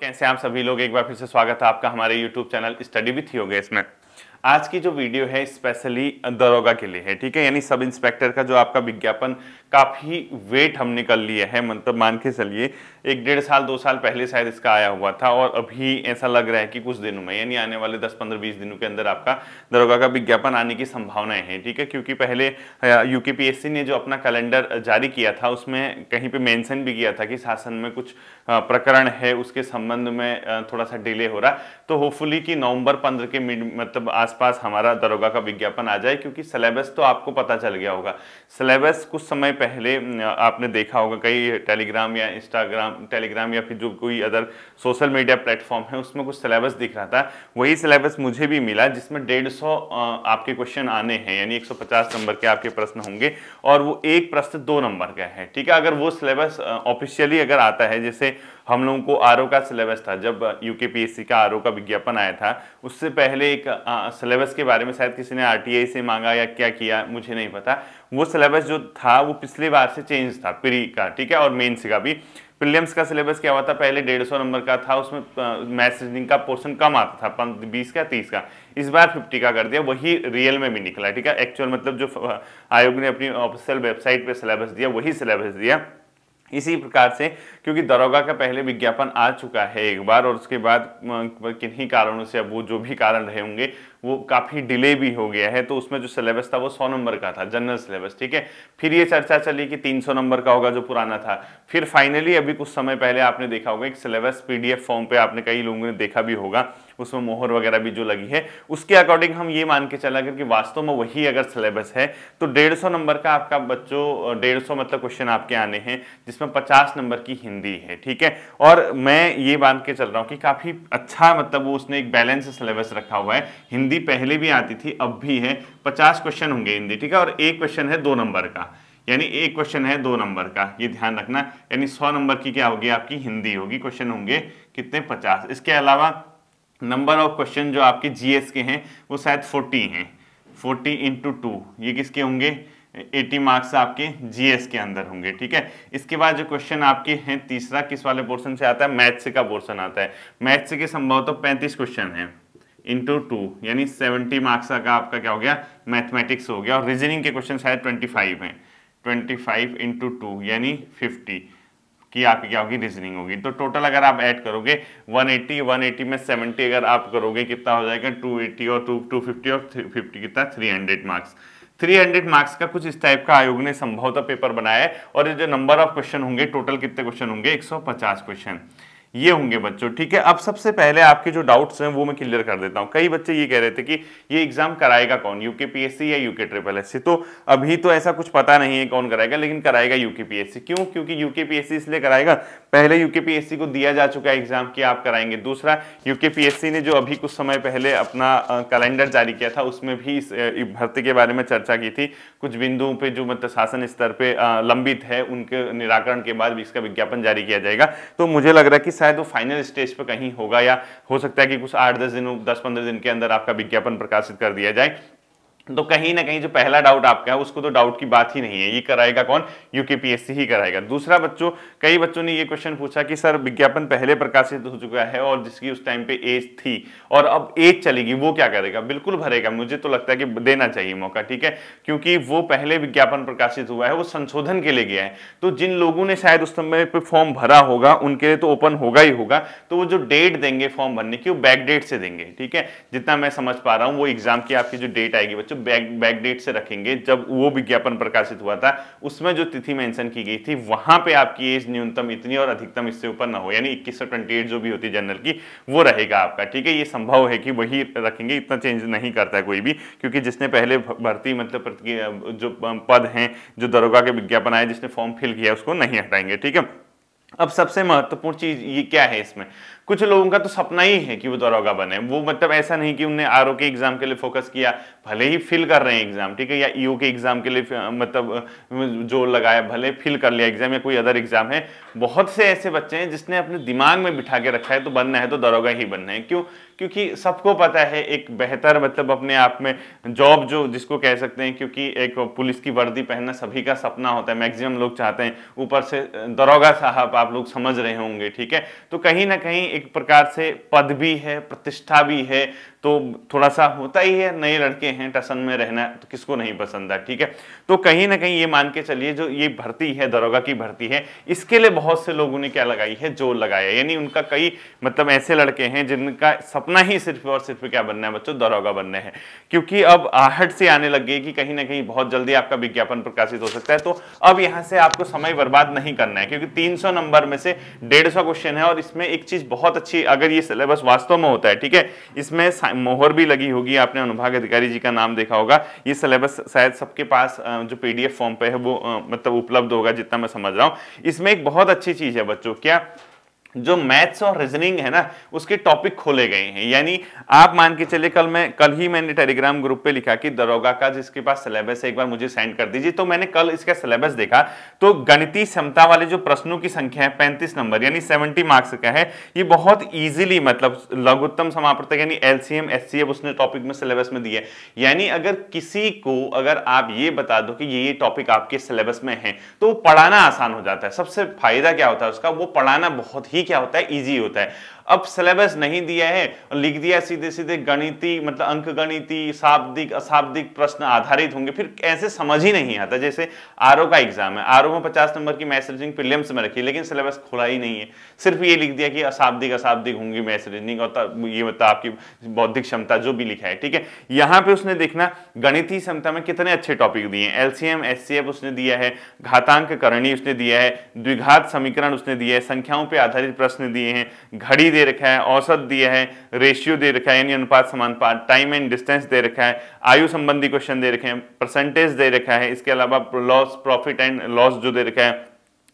कैसे आप सभी लोग, एक बार फिर से स्वागत है आपका हमारे YouTube channel study with Yogesh इसमें। आज की जो वीडियो है स्पेशली दरोगा के लिए है, ठीक है। यानी सब इंस्पेक्टर का जो आपका विज्ञापन काफी वेट हमने कर लिया है, मतलब मान के चलिए 1 डेढ़ साल 2 साल पहले शायद इसका आया हुआ था और अभी ऐसा लग रहा है कि कुछ दिनों में यानी आने वाले 10-15-20 दिनों के अंदर आपका दरोगा का विज्ञापन आने की संभावनाएं हैं, ठीक है। क्योंकि पहले यूकेपीएससी ने जो अपना कैलेंडर जारी किया था उसमें कहीं पे मेंशन भी किया था कि शासन में कुछ प्रकरण है, उसके संबंध में थोड़ा सा डिले हो रहा। तो होपफुली कि नवंबर 15 के मतलब आसपास हमारा दरोगा का विज्ञापन आ जाए, क्योंकि सिलेबस तो आपको पता चल गया होगा। सिलेबस कुछ समय पहले आपने देखा होगा कई टेलीग्राम या टेलीग्राम या फिर जो कोई अदर सोशल मीडिया प्लेटफॉर्म है उसमें कुछ सिलेबस दिख रहा था। वही सिलेबस मुझे भी मिला जिसमें 150 आपके क्वेश्चन आने हैं, यानी 150 नंबर के आपके प्रश्न होंगे और वो एक प्रश्न 2 नंबर का है, ठीक है। अगर वो सिलेबस ऑफिशियली अगर आता है, जैसे हम लोगों को आरओ का सिलेबस था, जब यूकेपीएससी का आरओ का विज्ञापन आया था उससे पहले एक सिलेबस के बारे में शायद किसी ने आरटीआई से मांगा या क्या किया मुझे नहीं पता। वो सिलेबस जो था वो पिछली बार से चेंज था, प्री का, ठीक है, और मेंस का भी। प्रीलिम्स का सिलेबस क्या हुआ था, पहले 150 नंबर का था, उसमें मैथ्स रीजनिंग का पोर्शन कम आता था, 20 का 30 का, इस बार 50 का कर दिया। वही रियल में भी निकला, ठीक है। एक्चुअल मतलब जो आयोग ने अपनी ऑफिशियल वेबसाइट पे सिलेबस दिया वही सिलेबस दिया। इसी प्रकार से क्योंकि दरोगा का पहले विज्ञापन आ चुका है एक बार और उसके बाद किन्हीं कारणों से, अब वो जो भी कारण रहे होंगे, वो काफ़ी डिले भी हो गया है। तो उसमें जो सिलेबस था वो 100 नंबर का था, जनरल सिलेबस, ठीक है। फिर ये चर्चा चली कि 300 नंबर का होगा जो पुराना था। फिर फाइनली अभी कुछ समय पहले आपने देखा होगा एक सिलेबस पीडीएफ फॉर्म पे आपने कई लोगों ने देखा भी होगा, उसमें मोहर वगैरह भी जो लगी है, उसके अकॉर्डिंग हम ये मान के चला कि वास्तव में वही अगर सिलेबस है तो 150 नंबर का आपका बच्चों 150 मतलब क्वेश्चन आपके आने हैं, जिसमें 50 नंबर की हिंदी है, ठीक है। और मैं ये मान के चल रहा हूँ कि काफी अच्छा, मतलब वो उसने एक बैलेंस सिलेबस रखा हुआ है। हिंदी पहले भी आती थी, अब भी है। 50 क्वेश्चन होंगे हिंदी, ठीक है, और एक क्वेश्चन है 2 नंबर का, यानी एक क्वेश्चन है 2 नंबर का, ये ध्यान रखना। यानी 100 नंबर की क्या होगी आपकी हिंदी होगी, क्वेश्चन होंगे कितने, 50। इसके अलावा नंबर ऑफ क्वेश्चन जो आपके जीएस के हैं वो शायद 40 हैं, 40 इंटू 2, ये किसके होंगे, 80 मार्क्स आपके जीएस के अंदर होंगे, ठीक है। इसके बाद जो क्वेश्चन आपके हैं, तीसरा किस वाले पोर्शन से आता है, मैथ्स का पोर्शन आता है। मैथ्स के संभवतः 35 क्वेश्चन हैं इंटू 2, यानी 70 मार्क्स का आपका क्या हो गया, मैथमेटिक्स हो गया। और रीजनिंग के क्वेश्चन शायद 25 हैं, 25 इंटू 2 यानी 50 की आपकी क्या होगी, रीजनिंग होगी। तो टोटल अगर आप ऐड करोगे 180 में 70 अगर आप करोगे कितना हो जाएगा, 280 और 250 और 50 कितना, 300 मार्क्स। 300 मार्क्स का कुछ इस टाइप का आयोग ने संभवतः पेपर बनाया है। और ये जो नंबर ऑफ क्वेश्चन होंगे, टोटल कितने क्वेश्चन होंगे, 150 क्वेश्चन ये होंगे बच्चों, ठीक है। अब सबसे पहले आपके जो डाउट्स हैं वो मैं क्लियर कर देता हूं। कई बच्चे ये कह रहे थे कि ये एग्जाम कराएगा कौन, यूकेपीएससी या यूके ट्रिपल एससी। तो अभी तो ऐसा कुछ पता नहीं है कौन कराएगा, लेकिन कराएगा यूकेपीएससी। क्यों, क्योंकि यूकेपीएससी इसलिए कराएगा, पहले यूकेपीएससी को दिया जा चुका है एग्जाम कि आप कराएंगे। दूसरा, यूकेपीएससी ने जो अभी कुछ समय पहले अपना कैलेंडर जारी किया था उसमें भी इस भर्ती के बारे में चर्चा की थी। कुछ बिंदुओं पे जो मतलब शासन स्तर पे लंबित है उनके निराकरण के बाद भी इसका विज्ञापन जारी किया जाएगा। तो मुझे लग रहा है कि शायद वो फाइनल स्टेज पे कहीं होगा, या हो सकता है कि कुछ 8-10 दिन 10-15 दिन के अंदर आपका विज्ञापन प्रकाशित कर दिया जाए। तो कहीं ना कहीं जो पहला डाउट आपका है उसको तो डाउट की बात ही नहीं है, ये कराएगा कौन, यूकेपीएससी ही कराएगा। दूसरा, कई बच्चों ने ये क्वेश्चन पूछा कि सर विज्ञापन पहले प्रकाशित हो चुका है और जिसकी उस टाइम पे एज थी और अब एज चलेगी, वो क्या करेगा। बिल्कुल भरेगा, मुझे तो लगता है कि देना चाहिए मौका, ठीक है, क्योंकि वो पहले विज्ञापन प्रकाशित हुआ है, वो संशोधन के लिए गया है। तो जिन लोगों ने शायद उस समय पे फॉर्म भरा होगा उनके लिए तो ओपन होगा ही होगा। तो वो जो डेट देंगे फॉर्म भरने की वो बैक डेट से देंगे, ठीक है। जितना मैं समझ पा रहा हूँ वो एग्जाम की आपकी जो डेट आएगी बच्चों बैक डेट से रखेंगे। जब वो विज्ञापन प्रकाशित हुआ था उसमें जो तिथि मेंशन की गई थी वहां पे आपकी एज न्यूनतम इतनी और अधिकतम इससे ऊपर ना हो, यानी 21 से 28 जो भी होती है जनरल की वो रहेगा आपका, ठीक है। ये संभव है कि वही रखेंगे, इतना चेंज नहीं करता है कोई भी, क्योंकि जिसने पहले भर्ती मतलब जो पद हैं, जो दरोगा के विज्ञापन आए, जिसने फॉर्म फिल किया उसको नहीं हटाएंगे, ठीक है। अब सबसे महत्वपूर्ण चीज ये क्या है इसमें, कुछ लोगों का तो सपना ही है कि वो दरोगा बने। वो मतलब ऐसा नहीं कि उन्होंने आरओ के एग्जाम के लिए फोकस किया, भले ही फिल कर रहे हैं एग्जाम, ठीक है, या ईओ के एग्जाम के लिए मतलब जोर लगाया, भले फिल कर लिया एग्जाम या कोई अदर एग्जाम है। बहुत से ऐसे बच्चे हैं जिसने अपने दिमाग में बिठा के रखा है तो बनना है तो दरोगा ही बनना है। क्यों, क्योंकि सबको पता है एक बेहतर मतलब अपने आप में जॉब जो जिसको कह सकते हैं, क्योंकि एक पुलिस की वर्दी पहनना सभी का सपना होता है, मैक्सिमम लोग चाहते हैं, ऊपर से दरोगा साहब आप लोग समझ रहे होंगे, ठीक है। तो कहीं ना कहीं एक प्रकार से पद भी है, प्रतिष्ठा भी है, तो थोड़ा सा होता ही है, नए लड़के हैं, टसन में रहना तो किसको नहीं पसंद है, ठीक है। तो कहीं ना कहीं ये मान के चलिए जो ये भर्ती है, दरोगा की भर्ती है, इसके लिए बहुत से लोगों ने क्या लगाई है, जोर लगाया, यानी उनका कई मतलब ऐसे लड़के हैं जिनका सपना ही सिर्फ और सिर्फ क्या बनना है बच्चों, दरोगा बनना है। क्योंकि अब आहट से आने लग गई कि कहीं ना कहीं बहुत जल्दी आपका विज्ञापन प्रकाशित हो सकता है, तो अब यहां से आपको समय बर्बाद नहीं करना है, क्योंकि 300 नंबर में से 150 क्वेश्चन है। और इसमें एक चीज बहुत अच्छी, अगर ये सिलेबस वास्तव में होता है, ठीक है, इसमें मोहर भी लगी होगी, आपने अनुभाग अधिकारी जी का नाम देखा होगा, ये सिलेबस शायद सबके पास जो पीडीएफ फॉर्म पे है वो मतलब उपलब्ध होगा, जितना मैं समझ रहा हूं। इसमें एक बहुत अच्छी चीज है बच्चों, क्या जो मैथ्स और रीजनिंग है ना, उसके टॉपिक खोले गए हैं। यानी आप मान के चलिए, कल ही मैंने टेलीग्राम ग्रुप पे लिखा कि दरोगा का जिसके पास सिलेबस है एक बार मुझे सेंड कर दीजिए, तो मैंने कल इसका सिलेबस देखा, तो गणितीय क्षमता वाले जो प्रश्नों की संख्या है 35 नंबर यानी 70 मार्क्स का है, ये बहुत ईजिली मतलब लघुत्तम समापवर्तक यानी एलसीएम एचसीएफ उसने टॉपिक में सिलेबस में दिया है। यानी अगर किसी को अगर आप ये बता दो कि ये टॉपिक आपके सिलेबस में है, तो पढ़ाना आसान हो जाता है। सबसे फायदा क्या होता है उसका, वो पढ़ाना बहुत ही क्या होता है, इजी होता है। अब सिलेबस नहीं दिया है, लिख दिया सीधे सीधे गणितीय मतलब अंक गणितीय शाब्दिक अशाब्दिक प्रश्न आधारित होंगे, फिर ऐसे समझ ही नहीं आता। जैसे आरओ का एग्जाम है, आरओ में 50 नंबर की मैथ्स रीजनिंग प्रीलिम्स में रखी, लेकिन सिलेबस खुला ही नहीं है, सिर्फ ये लिख दिया कि अशाब्दिक अशाब्दिक होंगी मैथ्स रीजनिंग, और ये मतलब आपकी बौद्धिक क्षमता जो भी लिखा है, ठीक है। यहाँ पे उसने देखना गणितीय क्षमता में कितने अच्छे टॉपिक दिए हैं, एलसीएम एचसीएफ उसने दिया है, घातांक करणी उसने दिया है, द्विघात समीकरण उसने दिया है, संख्याओं पर आधारित प्रश्न दिए हैं, घड़ी दे रखा है, औसत दिया है, रेशियो दे रखा है यानी अनुपात समानुपात, टाइम एंड डिस्टेंस दे रखा है, आयु संबंधी क्वेश्चन दे रखे हैं, परसेंटेज दे रखा है, इसके अलावा लॉस प्रॉफिट एंड लॉस जो दे रखा है,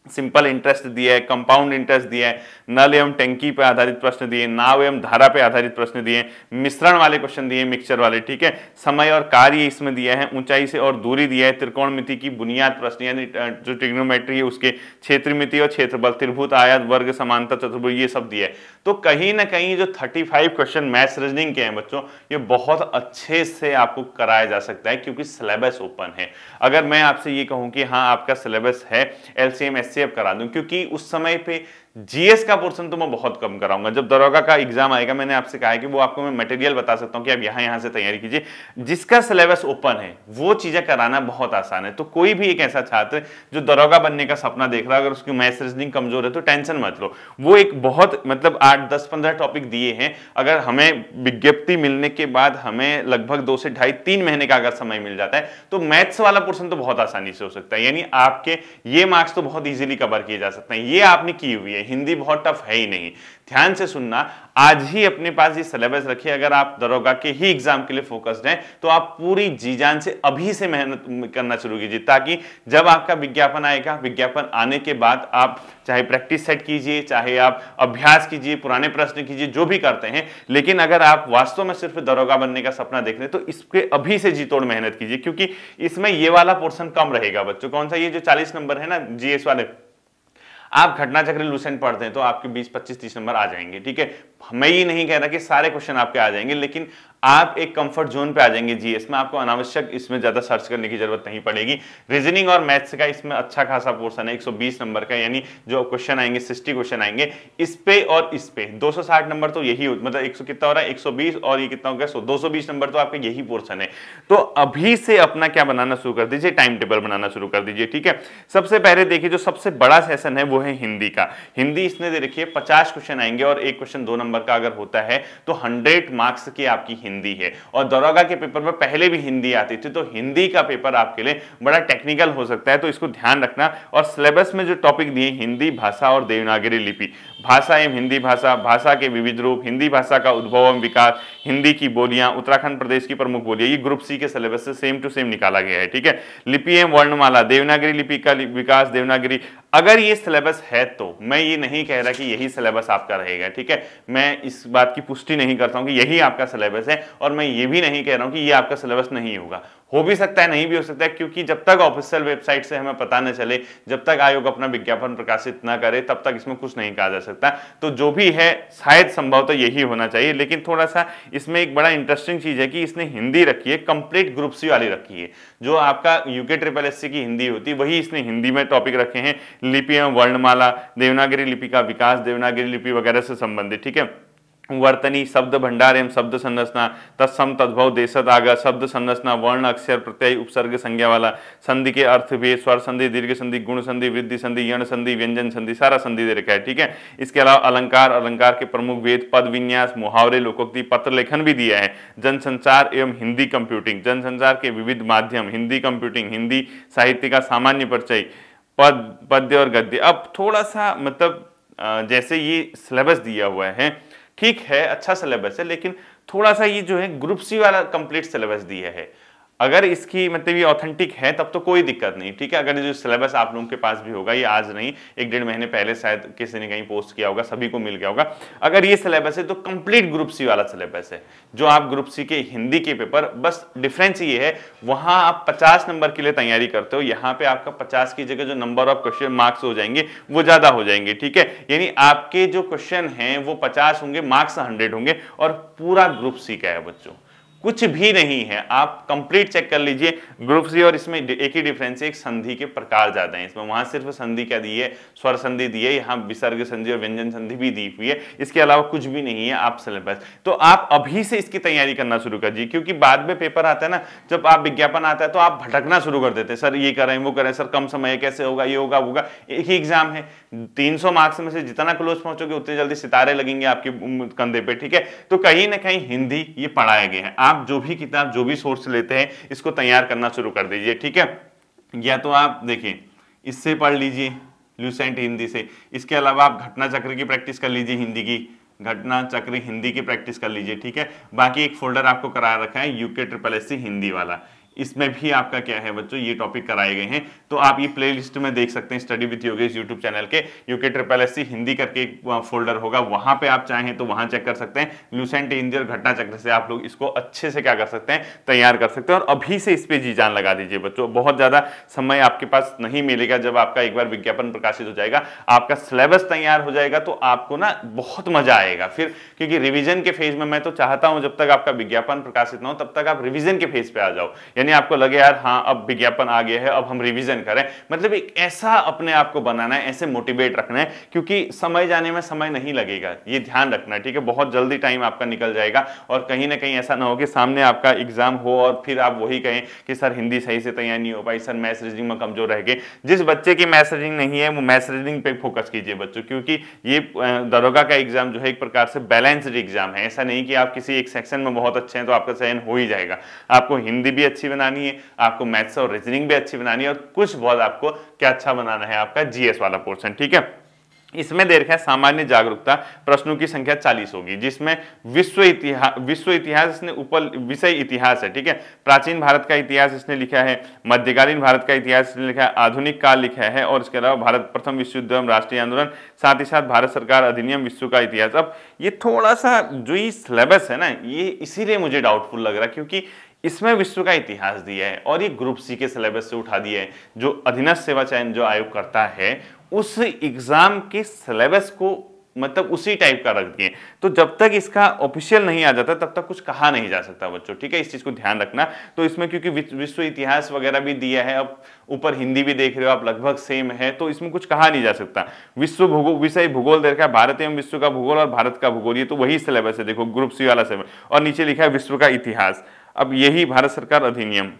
सिंपल इंटरेस्ट दिया है, कंपाउंड इंटरेस्ट दिया है, नल एवं टंकी पर आधारित प्रश्न दिए, नाव एवं धारा पे आधारित प्रश्न दिए, मिश्रण वाले क्वेश्चन दिए, मिक्सचर वाले, ठीक है। समय और कार्य इसमें दिया है, ऊंचाई से और दूरी दिया है, त्रिकोणमिति की बुनियाद प्रश्न यानी जो ट्रिग्नोमेट्री है उसके क्षेत्रमिति और क्षेत्रफल, त्रिभुज आयत वर्ग समांतर चतुर्भुज, ये सब दिया है। तो कहीं ना कहीं जो 35 क्वेश्चन मैथ्स रीजनिंग के हैं बच्चों, ये बहुत अच्छे से आपको कराया जा सकता है, क्योंकि सिलेबस ओपन है। अगर मैं आपसे ये कहूं कि हाँ आपका सिलेबस है, एलसीएम एचसीएफ करा दूं, क्योंकि उस समय पे जीएस का पोर्शन तो मैं बहुत कम कराऊंगा। जब दरोगा का एग्जाम आएगा, मैंने आपसे कहा है कि वो आपको मैं मटेरियल बता सकता हूं कि आप यहां से तैयारी कीजिए। जिसका सिलेबस ओपन है वो चीजें कराना बहुत आसान है। तो कोई भी एक ऐसा छात्र जो दरोगा बनने का सपना देख रहा है, अगर उसकी मैथ्स रीजनिंग कमजोर है तो टेंशन मत लो, वो एक बहुत मतलब 8, 10, 15 टॉपिक दिए हैं। अगर हमें विज्ञप्ति मिलने के बाद हमें लगभग 2 से ढाई 3 महीने का अगर समय मिल जाता है, तो मैथ्स वाला पोर्शन तो बहुत आसानी से हो सकता है। यानी आपके ये मार्क्स तो बहुत इजीली कवर किए जा सकते हैं। ये आपने की हुई है, हिंदी बहुत टफ है ही नहीं। ध्यान से सुनना, आज ही अपने पास ये सिलेबस रखिए। अगर आप दरोगा के ही एग्जाम के लिए फोकस्ड हैं, तो आप पूरी जी जान से अभी से मेहनत करना शुरू कीजिए, ताकि जब आपका विज्ञापन आएगा, विज्ञापन आने के बाद आप चाहे प्रैक्टिस सेट कीजिए, चाहे आप अभ्यास कीजिए, पुराने प्रश्न कीजिए, जो भी करते हैं, लेकिन अगर आप वास्तव में सिर्फ दरोगा बनने का सपना देख रहे हैं, तो इसके अभी से जी तोड़ मेहनत कीजिए, क्योंकि इसमें ये वाला पोर्शन कम रहेगा बच्चों। कौन सा, ये जो 40 नंबर है ना जीएस वाले, आप घटना चक्र लूसेंट पढ़ते हैं तो आपके 20, 25, 30 नंबर आ जाएंगे, ठीक है। मैं ये नहीं कह रहा कि सारे क्वेश्चन आपके आ जाएंगे, लेकिन आप एक कंफर्ट जोन पे आ जाएंगे जीएस में। आपको अनावश्यक इसमें ज्यादा सर्च करने की जरूरत नहीं पड़ेगी। रीजनिंग और मैथ्स का इसमें अच्छा खासा पोर्शन है, 120 नंबर का, यानी जो क्वेश्चन आएंगे 60 क्वेश्चन आएंगे इस पे और इस पे। 260 नंबर तो यही मतलब 100 कितना हो रहा है, 120 और ये कितना हो गया 220 नंबर, तो आपका यही पोर्शन है। तो अभी से अपना क्या बनाना शुरू कर दीजिए, टाइम टेबल बनाना शुरू कर दीजिए, ठीक है। सबसे पहले देखिए, जो सबसे बड़ा सेशन है वो है हिंदी का। हिंदी इसने दे रखिए 50 क्वेश्चन आएंगे, और एक क्वेश्चन 2 नंबर का अगर होता है तो 100 मार्क्स की आपकी हिंदी है। और दरोगा के पेपर में पहले भी हिंदी आती थी, तो हिंदी का पेपर आपके लिए बड़ा टेक्निकल हो सकता है, तो इसको ध्यान रखना। और सिलेबस में जो टॉपिक दिए, हिंदी भाषा और देवनागरी लिपि, भाषा एवं हिंदी भाषा, भाषा के विविध रूप, हिंदी भाषा का उद्भव एवं विकास, हिंदी की बोलियां, उत्तराखंड प्रदेश की प्रमुख बोलियां, ये ग्रुप सी के सिलेबस से सेम टू सेम निकाला गया है, ठीक है। लिपि एवं वर्णमाला, देवनागरी लिपि का विकास, देवनागरी। अगर ये सिलेबस है तो मैं ये नहीं कह रहा कि यही सिलेबस आपका रहेगा, ठीक है। मैं इस बात की पुष्टि नहीं करता हूं कि यही आपका सिलेबस है, और मैं ये भी नहीं कह रहा हूं कि ये आपका सिलेबस नहीं होगा। हो भी सकता है, नहीं भी हो सकता है, क्योंकि जब तक ऑफिशियल वेबसाइट से हमें पता न चले, जब तक आयोग अपना विज्ञापन प्रकाशित ना करे, तब तक इसमें कुछ नहीं कहा जा सकता। तो जो भी है शायद संभवतः यही होना चाहिए। लेकिन थोड़ा सा इसमें एक बड़ा इंटरेस्टिंग चीज है कि इसने हिंदी रखी है, कंप्लीट ग्रुप सी वाली रखी है। जो आपका UKSSC की हिंदी होती है वही इसने हिंदी में टॉपिक रखे हैं। लिपि एवं वर्णमाला, देवनागरी लिपि का विकास, देवनागरी लिपि वगैरह से संबंधित, ठीक है। वर्तनी, शब्द भंडार एवं शब्द संरचना, तत्सम तद्भव देशत आगा, शब्द संरचना, वर्ण अक्षर प्रत्यय उपसर्ग संज्ञा वाला, संधि के अर्थ भेद, स्वर संधि, दीर्घ संधि, गुण संधि, वृद्धि संधि, यण संधि, व्यंजन संधि, सारा संधि दे रखा है, ठीक है। इसके अलावा अलंकार, अलंकार के प्रमुख भेद, पद विन्यास, मुहावरे, लोकोक्ति, पत्र लेखन भी दिया है। जनसंचार एवं हिंदी कंप्यूटिंग, जनसंचार के विविध माध्यम, हिंदी कंप्यूटिंग, हिंदी साहित्य का सामान्य परिचय, पद्य और गद्य। अब थोड़ा सा मतलब जैसे ये सिलेबस दिया हुआ है, ठीक है, अच्छा सिलेबस है, लेकिन थोड़ा सा ये जो है ग्रुप सी वाला कंप्लीट सिलेबस दिया है। अगर इसकी मतलब ये ऑथेंटिक है तब तो कोई दिक्कत नहीं, ठीक है। अगर जो सिलेबस आप लोगों के पास भी होगा, ये आज नहीं 1-1.5 महीने पहले शायद किसी ने कहीं पोस्ट किया होगा, सभी को मिल गया होगा। अगर ये सिलेबस है तो कंप्लीट ग्रुप सी वाला सिलेबस है, जो आप ग्रुप सी के हिंदी के पेपर, बस डिफरेंस ये है वहां आप 50 नंबर के लिए तैयारी करते हो, यहाँ पे आपका 50 की जगह जो नंबर ऑफ क्वेश्चन मार्क्स हो जाएंगे वो ज्यादा हो जाएंगे, ठीक है। यानी आपके जो क्वेश्चन हैं वो 50 होंगे, मार्क्स 100 होंगे, और पूरा ग्रुप सी का है बच्चों, कुछ भी नहीं है। आप कंप्लीट चेक कर लीजिए ग्रुप सी, और इसमें एक ही डिफरेंस है, एक संधि के प्रकार ज्यादा है इसमें। वहां सिर्फ संधि क्या दी है, स्वर संधि दी है, यहाँ विसर्ग संधि और व्यंजन संधि भी दी हुई है, इसके अलावा कुछ भी नहीं है आप सिलेबस। तो आप अभी से इसकी तैयारी करना शुरू कर दीजिए, क्योंकि बाद में पेपर आता है ना, जब आप विज्ञापन आता है तो आप भटकना शुरू कर देते हैं, सर ये करें वो करें, सर कम समय कैसे होगा, ये होगा होगा। एक ही एग्जाम है, 300 मार्क्स में से जितना क्लोज पहुंचोगे उतनी जल्दी सितारे लगेंगे आपके कंधे पे, ठीक है। तो कहीं ना कहीं हिंदी ये पढ़ाया गया है। आप जो भी किताब, जो भी सोर्स लेते हैं, इसको तैयार करना शुरू कर दीजिए, ठीक है। या तो आप देखिए इससे पढ़ लीजिए ल्यूसेंट हिंदी से, इसके अलावा आप घटना चक्र की प्रैक्टिस कर लीजिए, हिंदी की घटना चक्र हिंदी की प्रैक्टिस कर लीजिए, ठीक है। बाकी एक फोल्डर आपको करा रखा है UKSSC हिंदी वाला, इसमें भी आपका क्या है बच्चों, ये टॉपिक कराए गए हैं। तो आप ये प्लेलिस्ट में देख सकते हैं, study with Yogesh YouTube channel के UKSSC हिंदी करके एक फोल्डर होगा, वहां पे आप चाहें तो वहां चेक कर सकते हैं। ल्यूसेंट हिंदी और घटना चक्र से आप लोग इसको अच्छे से क्या कर सकते हैं, तैयार कर सकते हैं। और अभी से इस पे जी जान लगा दीजिए बच्चों, बहुत ज्यादा समय आपके पास नहीं मिलेगा। जब आपका एक बार विज्ञापन प्रकाशित हो जाएगा, आपका सिलेबस तैयार हो जाएगा, तो आपको ना बहुत मजा आएगा फिर, क्योंकि रिविजन के फेज में मैं तो चाहता हूं जब तक आपका विज्ञापन प्रकाशित ना हो तब तक आप रिविजन के फेज पे आ जाओ। यानी आपको लगे यार हाँ अब विज्ञापन आ गया है, अब हम रिवीजन करें, मतलब एक ऐसा अपने आप को बनाना है, ऐसे मोटिवेट रखना है, क्योंकि समय जाने में समय नहीं लगेगा, ये ध्यान रखना है, ठीक है। बहुत जल्दी टाइम आपका निकल जाएगा, और कहीं ना कहीं ऐसा ना हो कि सामने आपका एग्जाम हो और फिर आप वही कहें कि सर हिंदी सही से तैयार नहीं हो पाई, सर मैथ्स रीजनिंग में कमजोर रह गए। जिस बच्चे की मैथ्स रीजनिंग नहीं है वो मैथ्स रीजनिंग पे फोकस कीजिए बच्चों, क्योंकि ये दरोगा का एग्जाम जो है एक प्रकार से बैलेंस्ड एग्जाम है। ऐसा नहीं कि आप किसी एक सेक्शन में बहुत अच्छे हैं तो आपका चयन हो ही जाएगा। आपको हिंदी भी अच्छी बनानी है, आपको मैथ्स और रीजनिंग भी अच्छी बनानी है, और कुछ बहुत आपको क्या अच्छा बनाना है, आपका जीएस वाला पोर्शन, ठीक है। इसमें दे रखा है सामान्य जागरूकता, प्रश्नों की संख्या 40 होगी, जिसमें विश्व इतिहास इसने ऊपर विषय इतिहास है, ठीक है। प्राचीन भारत का इतिहास इसने लिखा है, मध्यकालीन भारत का इतिहास इसने लिखा है, आधुनिक काल लिखा है, और इसके अलावा भारत प्रथम विश्व युद्ध एवं राष्ट्रीय आंदोलन, साथ ही साथ भारत सरकार अधिनियम, विश्व का इतिहास। अब ये थोड़ा सा जो ये सिलेबस है ना, ये इसीलिए मुझे डाउटफुल लग रहा है, क्योंकि इसमें विश्व का इतिहास दिया है और ये ग्रुप सी के सिलेबस से उठा दिया है। जो अधीनस्थ सेवा चयन जो आयोग करता है उस एग्जाम के सिलेबस को मतलब उसी टाइप का रख दिए। तो जब तक इसका ऑफिशियल नहीं आ जाता तब तक कुछ कहा नहीं जा सकता बच्चों, ठीक है। इस चीज को ध्यान रखना। तो इसमें क्योंकि विश्व इतिहास वगैरह भी दिया है, अब ऊपर हिंदी भी देख रहे हो आप, लगभग सेम है, तो इसमें कुछ कहा नहीं जा सकता। विश्व भूगोल, विषय भूगोल देखा है, भारत एवं विश्व का भूगोल और भारत का भूगोल, ये तो वही सिलेबस है, देखो ग्रुप सी वाला सिलेबस। और नीचे लिखा है विश्व का इतिहास। अब यही भारत सरकार अधिनियम,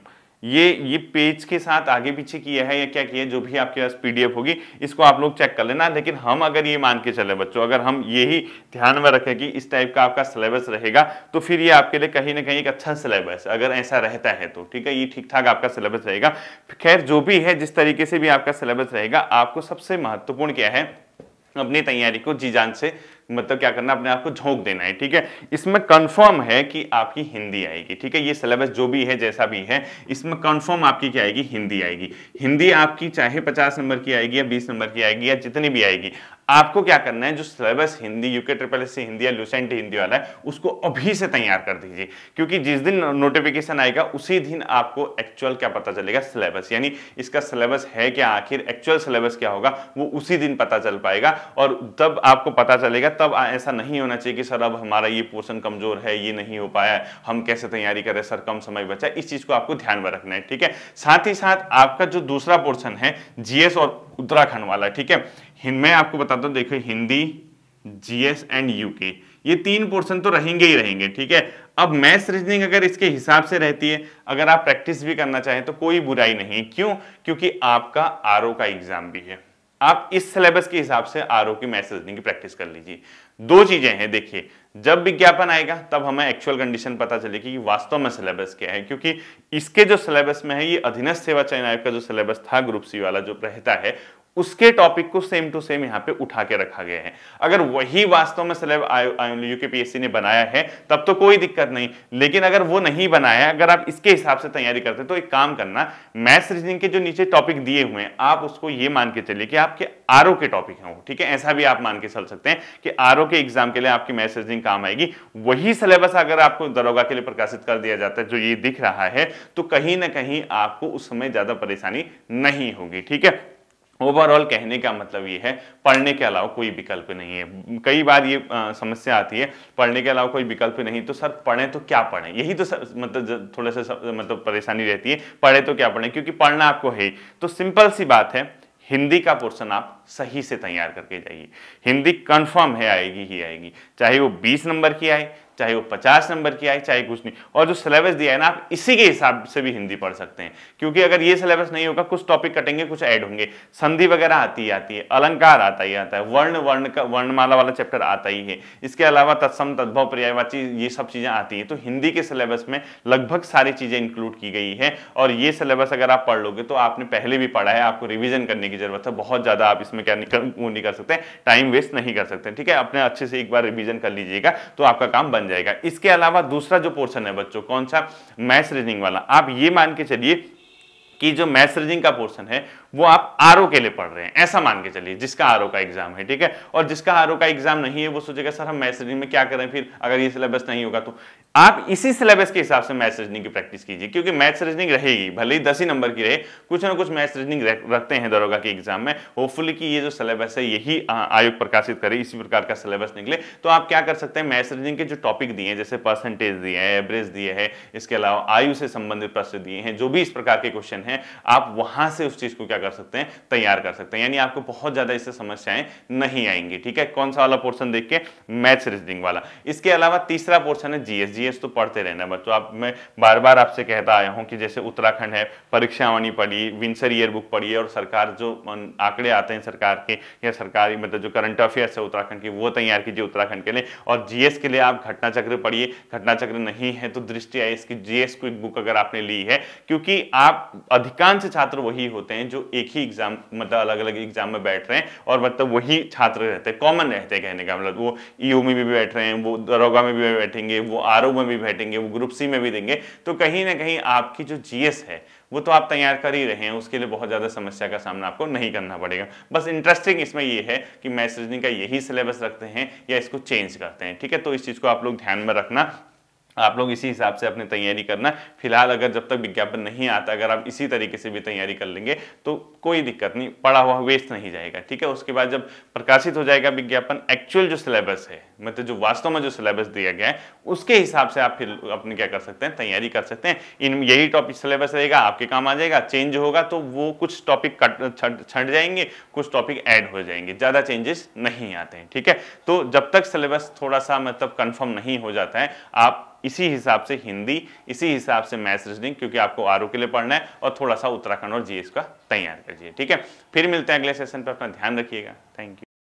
ये पेज के साथ आगे पीछे किया है या क्या किया है, जो भी आपके पास पीडीएफ होगी इसको आप लोग चेक कर लेना। लेकिन हम अगर ये मान के चले बच्चों, अगर हम यही ध्यान में रखें कि इस टाइप का आपका सिलेबस रहेगा, तो फिर ये आपके लिए कहीं ना कहीं एक अच्छा सिलेबस, अगर ऐसा रहता है तो ठीक है, ये ठीक ठाक आपका सिलेबस रहेगा। खैर जो भी है, जिस तरीके से भी आपका सिलेबस रहेगा, आपको सबसे महत्वपूर्ण क्या है, अपनी तैयारी को जी जान से मतलब क्या करना, अपने आप को झोंक देना है, ठीक है। इसमें कंफर्म है कि आपकी हिंदी आएगी, ठीक है। ये सिलेबस जो भी है, जैसा भी है, इसमें कंफर्म आपकी क्या आएगी, हिंदी आएगी। हिंदी आपकी चाहे 50 नंबर की आएगी या 20 नंबर की आएगी या जितनी भी आएगी, आपको क्या करना है, जो syllabus Hindi UK triple S Hindi या लुसेंट हिंदी वाला है, उसको अभी से तैयार कर दीजिए, क्योंकि जिस दिन नोटिफिकेशन आएगा उसी दिन आपको एक्चुअल क्या पता चलेगा, सिलेबस, यानी इसका सिलेबस है क्या, आखिर एक्चुअल सिलेबस क्या होगा, वो उसी दिन पता चल पाएगा। और तब आपको पता चलेगा, तब ऐसा नहीं होना चाहिए कि सर अब हमारा ये पोर्शन कमजोर है, ये नहीं हो पाया, हम कैसे तैयारी करें सर, कम समय बचा। इस चीज को आपको ध्यान में रखना है, ठीक है। साथ ही साथ आपका जो दूसरा पोर्शन है जीएस और उत्तराखंड वाला, ठीक है, मैं आपको बताता हूं, देखो हिंदी, जीएस एंड यूके, ये 3 पोर्शन तो रहेंगे ही रहेंगे, ठीक है। अब मैथ्स रीजनिंग अगर इसके हिसाब से रहती है, अगर आप प्रैक्टिस भी करना चाहें तो कोई बुराई नहीं। क्यों? क्योंकि आपका आरओ का एग्जाम भी है, आप इस सिलेबस के हिसाब से आरओ की मैथ्स रीजनिंग की प्रैक्टिस कर लीजिए। 2 चीजें हैं, देखिए, जब विज्ञापन आएगा तब हमें एक्चुअल कंडीशन पता चलेगी कि वास्तव में सिलेबस क्या है, क्योंकि इसके जो सिलेबस में है, ये अधीनस्थ सेवा चयन आयोग का जो सिलेबस था ग्रुप सी वाला जो रहता है, उसके टॉपिक को सेम टू सेम यहाँ पे उठा के रखा गया है। अगर वही वास्तव में सिलेबस यूकेपीएससी ने बनाया है तब तो कोई दिक्कत नहीं, लेकिन अगर वो नहीं बनाया है, अगर आप इसके हिसाब से तैयारी करते तो एक काम करना, मैथ्स रीजनिंग के जो नीचे टॉपिक दिए हुए हैं, आप उसको ये मान के चलिए कि आपके आरओ के टॉपिक हैं वो, ठीक है। ऐसा भी आप मान के चल सकते हैं कि आरओ के एग्जाम के लिए आपकी मैथ्स रीजनिंग काम आएगी। वही सिलेबस अगर आपको दरोगा के लिए प्रकाशित कर दिया जाता है जो ये दिख रहा है, तो कहीं ना कहीं आपको उस समय ज्यादा परेशानी नहीं होगी, ठीक है। ओवरऑल कहने का मतलब ये है, पढ़ने के अलावा कोई विकल्प नहीं है। कई बार ये समस्या आती है, पढ़ने के अलावा कोई विकल्प नहीं, तो सर पढ़ें तो क्या पढ़ें, यही तो मतलब थोड़ा सा मतलब परेशानी रहती है, पढ़े तो क्या पढ़ें, क्योंकि पढ़ना आपको है। तो सिंपल सी बात है, हिंदी का पोर्शन आप सही से तैयार करके जाइए। हिंदी कंफर्म है, आएगी ही आएगी, चाहे वो 20 नंबर की आए, चाहे वो 50 नंबर की आए, चाहे कुछ नहीं। और जो सिलेबस दिया है ना, आप इसी के हिसाब से भी हिंदी पढ़ सकते हैं, क्योंकि अगर ये सिलेबस नहीं होगा, कुछ टॉपिक कटेंगे, कुछ ऐड होंगे, संधि वगैरह आती है, अलंकार आता ही आता है, वर्ण का वर्णमाला वाला चैप्टर आता ही है, इसके अलावा तत्सम तद्भव पर्यायवाची ये सब चीजें आती है। तो हिंदी के सिलेबस में लगभग सारी चीजें इंक्लूड की गई है, और ये सिलेबस अगर आप पढ़ लोगे तो आपने पहले भी पढ़ा है, आपको रिविजन करने की जरूरत है। बहुत ज्यादा आप इसमें क्या नहीं कर सकते, टाइम वेस्ट नहीं कर सकते, ठीक है। अपने अच्छे से एक बार रिविजन कर लीजिएगा तो आपका काम बन जाएगा। इसके अलावा दूसरा जो पोर्शन है बच्चों, कौन सा, मैथ्स रीजनिंग वाला, आप ये मान के चलिए कि जो मैथ्स रीजनिंग का पोर्शन है वो आप आरओ के लिए पढ़ रहे हैं, ऐसा मान के चलिए, जिसका आरओ का एग्जाम है, ठीक है। और जिसका आरओ का एग्जाम नहीं है वो सोचेगा सर हम मैथ्स रीजनिंग में क्या करें फिर, अगर ये सिलेबस नहीं होगा। तो आप इसी सिलेबस के हिसाब से मैथ्स रीजनिंग की प्रैक्टिस कीजिए, क्योंकि मैथ्स रीजनिंग रहेगी, भले ही 10 ही नंबर की रहे, कुछ ना कुछ मैथ्स रीजनिंग रखते हैं दरोगा के एग्जाम में। होपफुली कि ये जो सिलेबस है यही आयोग प्रकाशित करे, इसी प्रकार का सिलेबस निकले। तो आप क्या कर सकते हैं, मैथ्स रीजनिंग के जो टॉपिक दिए हैं, जैसे परसेंटेज दिए है, एवरेज दिए है, इसके अलावा आयु से संबंधित प्रश्न दिए हैं, जो भी इस प्रकार के क्वेश्चन हैं, आप वहां से उस चीज को क्या कर सकते हैं, तैयार कर सकते हैं, यानी आपको बहुत ज्यादा इससे समस्याएं नहीं आएंगी, ठीक है। कौन सा वाला पोर्शन देख के, मैथ्स रीजनिंग वाला। इसके अलावा तीसरा पोर्शन है जीएस। जीएस तो पढ़ते रहना बच्चों, आप मैं बार बार आपसे कहता आया हूं कि जैसे उत्तराखंड है, परीक्षावाणी पढ़िए, विंसर ईयर बुक पढ़िए, और सरकार जो आंकड़े आते हैं सरकार के या सरकारी मतलब जो करंट अफेयर्स है उत्तराखंड की, वो तैयार कीजिए उत्तराखंड के लिए। और जीएस के लिए आप घटना चक्र पढ़िए, घटना चक्र नहीं है तो दृष्टि आईएएस की जीएस क्विक बुक अगर आपने ली है, क्योंकि आप अधिकांश छात्र वही होते हैं जो एक ही एग्जाम मतलब अलग अलग एग्जाम में बैठ रहे हैं, और मतलब वही छात्र रहते हैं, कॉमन रहते हैं, कहने का मतलब वो ईओ में भी बैठ रहे हैं, वो दरोगा में भी बैठेंगे, वो आरओ में भी बैठेंगे, वो ग्रुप सी में भी देंगे। तो कहीं ना कहीं आपकी जो जीएस है वो तो आप तैयार कर ही रहे हैं, उसके लिए बहुत ज्यादा समस्या का सामना आपको नहीं करना पड़ेगा। बस इंटरेस्टिंग इसमें ये है कि मैथ्स रीजनिंग का यही सिलेबस रखते हैं या इसको चेंज करते हैं, ठीक है। तो इस चीज को आप लोग ध्यान में रखना, आप लोग इसी हिसाब से अपनी तैयारी करना। फिलहाल अगर जब तक विज्ञापन नहीं आता, अगर आप इसी तरीके से भी तैयारी कर लेंगे तो कोई दिक्कत नहीं, पढ़ा हुआ वेस्ट नहीं जाएगा, ठीक है। उसके बाद जब प्रकाशित हो जाएगा विज्ञापन, एक्चुअल जो सिलेबस है, मतलब जो वास्तव में जो सिलेबस दिया गया है, उसके हिसाब से आप फिर अपनी क्या कर सकते हैं, तैयारी कर सकते हैं। इन यही टॉपिक सिलेबस रहेगा, आपके काम आ जाएगा। चेंज होगा तो वो कुछ टॉपिक छट जाएंगे, कुछ टॉपिक ऐड हो जाएंगे, ज्यादा चेंजेस नहीं आते हैं, ठीक है। तो जब तक सिलेबस थोड़ा सा मतलब कंफर्म नहीं हो जाता है, आप इसी हिसाब से हिंदी, इसी हिसाब से मैथ्स रीजनिंग, क्योंकि आपको आरओ के लिए पढ़ना है, और थोड़ा सा उत्तराखंड और जीएस का तैयार कीजिए, ठीक है। फिर मिलते हैं अगले सेशन पे, अपना ध्यान रखिएगा। Thank you.